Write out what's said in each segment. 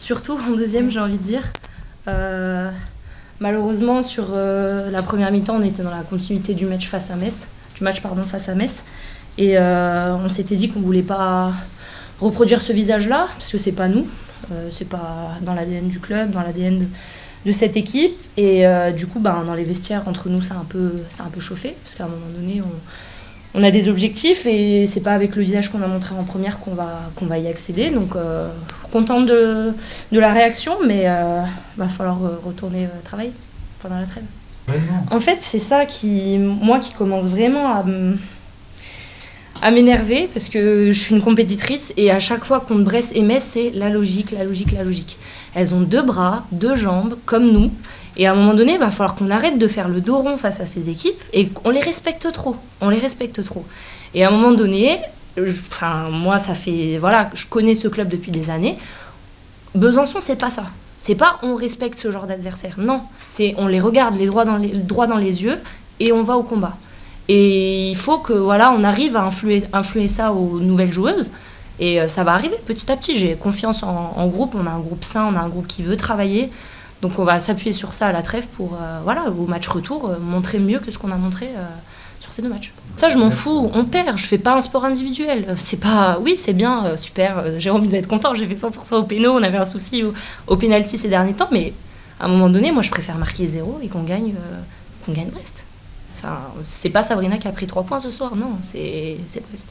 surtout en deuxième, j'ai envie de dire. Malheureusement, sur la première mi-temps, on était dans la continuité du match face à Metz. Et on s'était dit qu'on ne voulait pas reproduire ce visage-là, parce que c'est pas nous, c'est pas dans l'ADN du club, dans l'ADN de cette équipe. Et du coup, dans les vestiaires, entre nous, ça a un peu chauffé, parce qu'à un moment donné, on a des objectifs et c'est pas avec le visage qu'on a montré en première qu'on va y accéder. Donc, contente de la réaction, mais va falloir retourner travailler pendant la trêve. En fait, c'est ça qui commence vraiment à m'énerver, parce que je suis une compétitrice et à chaque fois contre Brest et Metz, c'est la logique. Elles ont 2 bras, 2 jambes, comme nous. Et à un moment donné, il va falloir qu'on arrête de faire le dos rond face à ces équipes et qu'on les respecte trop. Et à un moment donné, moi, ça fait... Voilà, je connais ce club depuis des années. Besançon, c'est pas ça. C'est pas on respecte ce genre d'adversaire. Non, c'est on les regarde droit dans les yeux et on va au combat. Et il faut que on arrive à influer ça aux nouvelles joueuses. Et ça va arriver petit à petit. J'ai confiance en groupe. On a un groupe sain, on a un groupe qui veut travailler. Donc on va s'appuyer sur ça à la trêve pour, au match retour, montrer mieux que ce qu'on a montré sur ces 2 matchs. Ça, je m'en fous, on perd, je fais pas un sport individuel. C'est pas... Oui, c'est bien, super, Jérôme il doit être content, j'ai fait 100% au péno, on avait un souci au pénalty ces derniers temps, mais à un moment donné, moi je préfère marquer 0 et qu'on gagne Brest. Enfin, c'est pas Sabrina qui a pris 3 points ce soir, non, c'est Brest.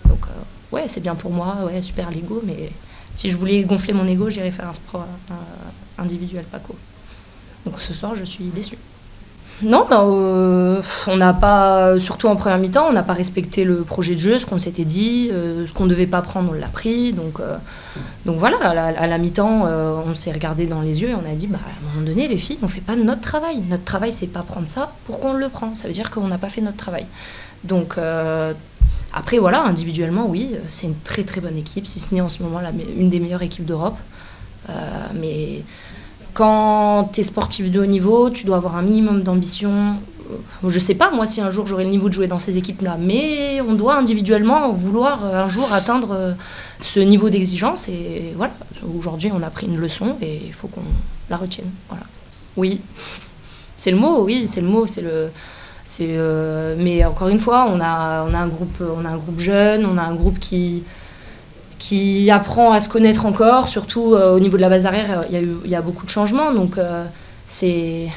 Donc ouais, c'est bien pour moi, ouais, super l'ego, mais... Si je voulais gonfler mon ego, j'irais faire un sport individuel, pas co. Donc ce soir, je suis déçue. Non, on n'a pas, surtout en première mi-temps, on n'a pas respecté le projet de jeu, ce qu'on s'était dit, ce qu'on ne devait pas prendre, on l'a pris. Donc voilà, à la mi-temps, on s'est regardé dans les yeux et on a dit, à un moment donné, les filles, on ne fait pas notre travail. Notre travail, c'est pas prendre ça, pourquoi on le prend? Ça veut dire qu'on n'a pas fait notre travail. Donc... Après, voilà, individuellement, oui, c'est une très très bonne équipe, si ce n'est en ce moment une des meilleures équipes d'Europe. Mais quand tu es sportif de haut niveau, tu dois avoir un minimum d'ambition. Je sais pas, moi, si un jour j'aurai le niveau de jouer dans ces équipes-là, mais on doit individuellement vouloir un jour atteindre ce niveau d'exigence. Et voilà, aujourd'hui, on a pris une leçon et il faut qu'on la retienne. Voilà. Oui, c'est le mot, mais encore une fois, on a un groupe jeune, on a un groupe qui apprend à se connaître encore, surtout au niveau de la base arrière, il y a beaucoup de changements, donc c'est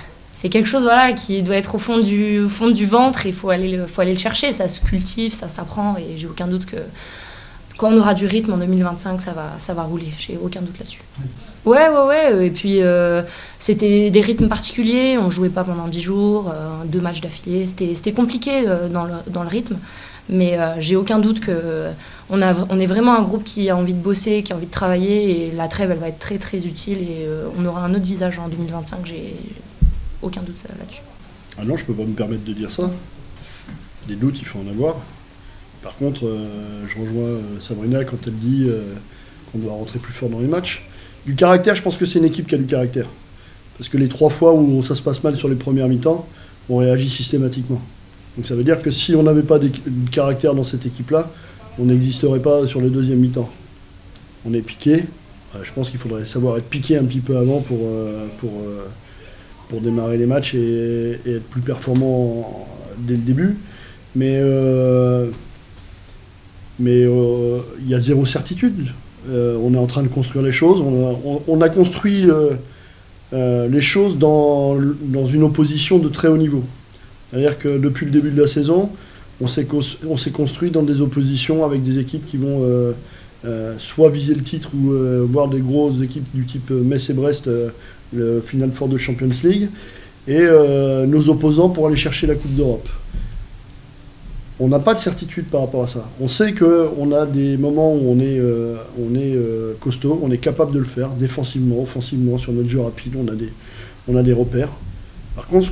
quelque chose qui doit être au fond du ventre, et il faut aller le chercher, ça se cultive, ça s'apprend, et j'ai aucun doute que quand on aura du rythme en 2025, ça va rouler, j'ai aucun doute là-dessus. Ouais, et puis c'était des rythmes particuliers, on jouait pas pendant 10 jours, 2 matchs d'affilée, c'était compliqué dans le rythme, mais j'ai aucun doute qu'on est vraiment un groupe qui a envie de bosser, qui a envie de travailler, et la trêve, elle va être très très utile, et on aura un autre visage en 2025, j'ai aucun doute là-dessus. Ah non, je peux pas me permettre de dire ça, des doutes, il faut en avoir. Par contre, je rejoins Sabrina quand elle dit qu'on doit rentrer plus fort dans les matchs. Du caractère, je pense que c'est une équipe qui a du caractère. Parce que les 3 fois où ça se passe mal sur les premières mi-temps, on réagit systématiquement. Donc ça veut dire que si on n'avait pas de caractère dans cette équipe-là, on n'existerait pas sur le deuxième mi-temps. On est piqué. Je pense qu'il faudrait savoir être piqué un petit peu avant pour démarrer les matchs et être plus performant dès le début. Mais il y a 0 certitude. On est en train de construire les choses. On a construit les choses dans une opposition de très haut niveau. C'est-à-dire que depuis le début de la saison, on s'est construit dans des oppositions avec des équipes qui vont soit viser le titre ou voir des grosses équipes du type Metz et Brest, le Final Four de Champions League, et nos opposants pour aller chercher la Coupe d'Europe. On n'a pas de certitude par rapport à ça. On sait qu'on a des moments où on est costaud, on est capable de le faire, défensivement, offensivement, sur notre jeu rapide, on a des repères. Par contre,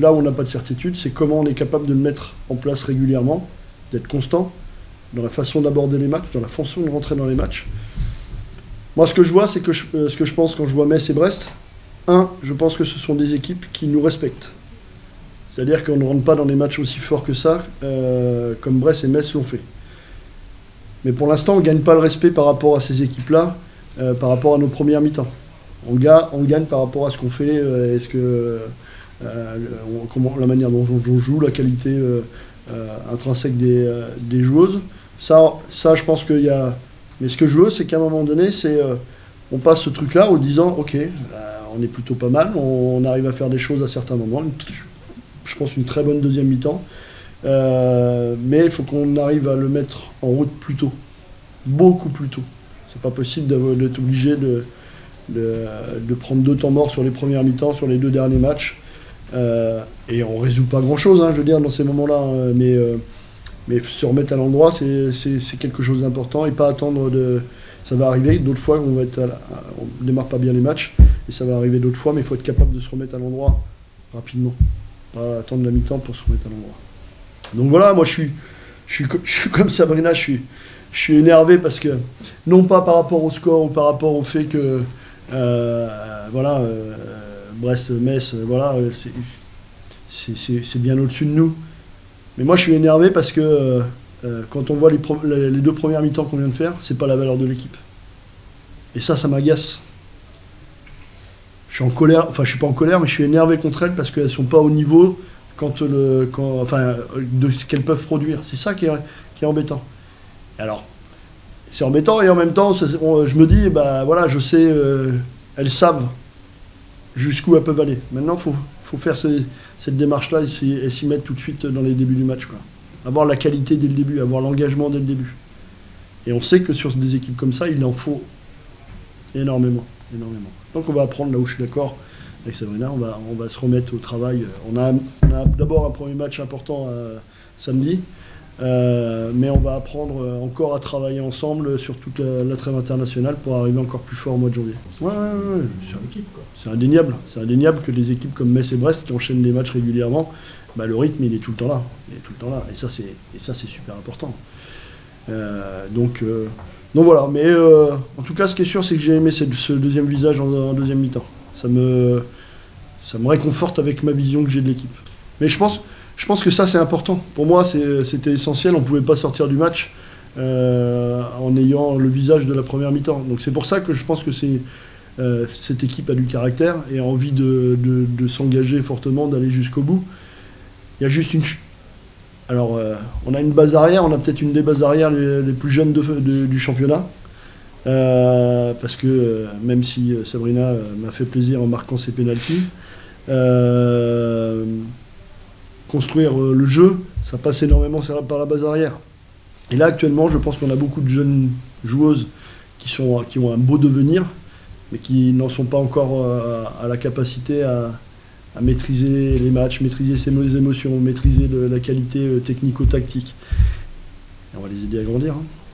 là où on n'a pas de certitude, c'est comment on est capable de le mettre en place régulièrement, d'être constant dans la façon d'aborder les matchs, dans la façon de rentrer dans les matchs. Moi, ce que je vois, c'est que ce que je pense quand je vois Metz et Brest, je pense que ce sont des équipes qui nous respectent. C'est-à-dire qu'on ne rentre pas dans des matchs aussi forts que ça, comme Brest et Metz l'ont fait. Mais pour l'instant, on ne gagne pas le respect par rapport à ces équipes-là, par rapport à nos premières mi-temps. On gagne par rapport à ce qu'on fait, la manière dont on joue, la qualité intrinsèque des joueuses. Ça, je pense qu'il y a... Mais ce que je veux, c'est qu'à un moment donné, on passe ce truc-là en disant, ok, on est plutôt pas mal, on arrive à faire des choses à certains moments. Je pense une très bonne deuxième mi-temps. Mais il faut qu'on arrive à le mettre en route plus tôt. Beaucoup plus tôt. C'est pas possible d'être obligé de prendre 2 temps morts sur les premières mi-temps, sur les 2 derniers matchs. Et on résout pas grand-chose, hein, je veux dire, dans ces moments-là. Hein, mais se remettre à l'endroit, c'est quelque chose d'important et pas attendre de... Ça va arriver, d'autres fois, on démarre pas bien les matchs, et ça va arriver d'autres fois, mais il faut être capable de se remettre à l'endroit rapidement. Pas attendre la mi-temps pour se remettre à l'endroit. Donc voilà, moi je suis comme Sabrina, je suis énervé parce que, non pas par rapport au score ou par rapport au fait que, Brest-Metz, c'est bien au-dessus de nous. Mais moi je suis énervé parce que quand on voit les 2 premières mi-temps qu'on vient de faire, c'est pas la valeur de l'équipe. Et ça m'agace. Je suis en colère, enfin je suis pas en colère, mais je suis énervé contre elles parce qu'elles sont pas au niveau de ce qu'elles peuvent produire. C'est ça qui est embêtant. Alors, c'est embêtant et en même temps, je me dis, je sais, elles savent jusqu'où elles peuvent aller. Maintenant, il faut faire cette démarche-là et s'y mettre tout de suite dans les débuts du match, quoi. Avoir la qualité dès le début, avoir l'engagement dès le début. Et on sait que sur des équipes comme ça, il en faut énormément. Donc on va apprendre, là où je suis d'accord avec Sabrina, on va se remettre au travail. On a d'abord un premier match important samedi, mais on va apprendre encore à travailler ensemble sur toute la trêve internationale pour arriver encore plus fort au mois de janvier. Ouais. C'est indéniable. C'est indéniable que des équipes comme Metz et Brest qui enchaînent des matchs régulièrement, le rythme il est tout le temps là. Et ça c'est super important. Donc voilà, mais en tout cas ce qui est sûr c'est que j'ai aimé ce deuxième visage en deuxième mi-temps. Ça me réconforte avec ma vision que j'ai de l'équipe. Mais je pense que ça c'est important. Pour moi c'était essentiel, on ne pouvait pas sortir du match en ayant le visage de la première mi-temps. Donc c'est pour ça que je pense que cette équipe a du caractère et a envie de s'engager fortement, d'aller jusqu'au bout. Il y a juste Alors, on a une base arrière, on a peut-être une des bases arrière les plus jeunes du championnat. Parce que même si Sabrina m'a fait plaisir en marquant ses pénaltys, construire le jeu, ça passe énormément par la base arrière. Et là, actuellement, je pense qu'on a beaucoup de jeunes joueuses qui ont un beau devenir, mais qui n'en sont pas encore à la capacité à maîtriser les matchs, maîtriser ses émotions, maîtriser la qualité technico-tactique. Et on va les aider à grandir. Hein.